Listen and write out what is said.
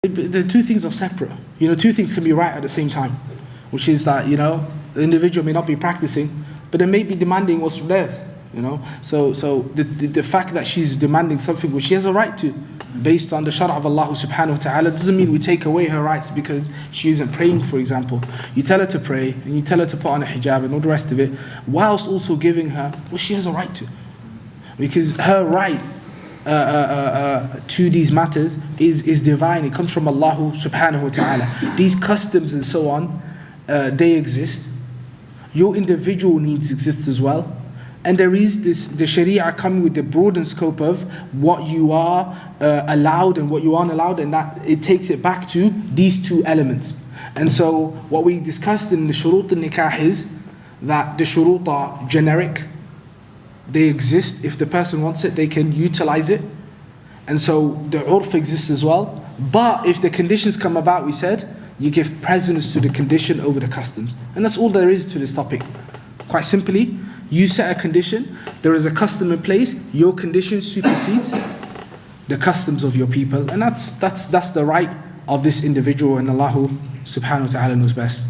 The two things are separate. Two things can be right at the same time, which is that, the individual may not be practicing, but they may be demanding what's theirs, So the fact that she's demanding something which she has a right to, based on the shara of Allah subhanahu wa ta'ala, doesn't mean we take away her rights because she isn't praying, for example. You tell her to pray, and you tell her to put on a hijab and all the rest of it, whilst also giving her what she has a right to. Because her right to these matters is divine. It comes from Allah subhanahu wa ta'ala. These customs and so on, they exist. Your individual needs exist as well. And there is the Sharia coming with the broadened scope of what you are allowed and what you aren't allowed, and that it takes it back to these two elements. And so what we discussed in the shurut al-nikah is that the shurut are generic. They exist. If the person wants it, they can utilize it. And so the urf exists as well. But if the conditions come about, we said, you give precedence to the condition over the customs. And that's all there is to this topic. Quite simply, you set a condition, there is a custom in place, your condition supersedes the customs of your people. And that's the right of this individual, and Allah subhanahu wa ta'ala knows best.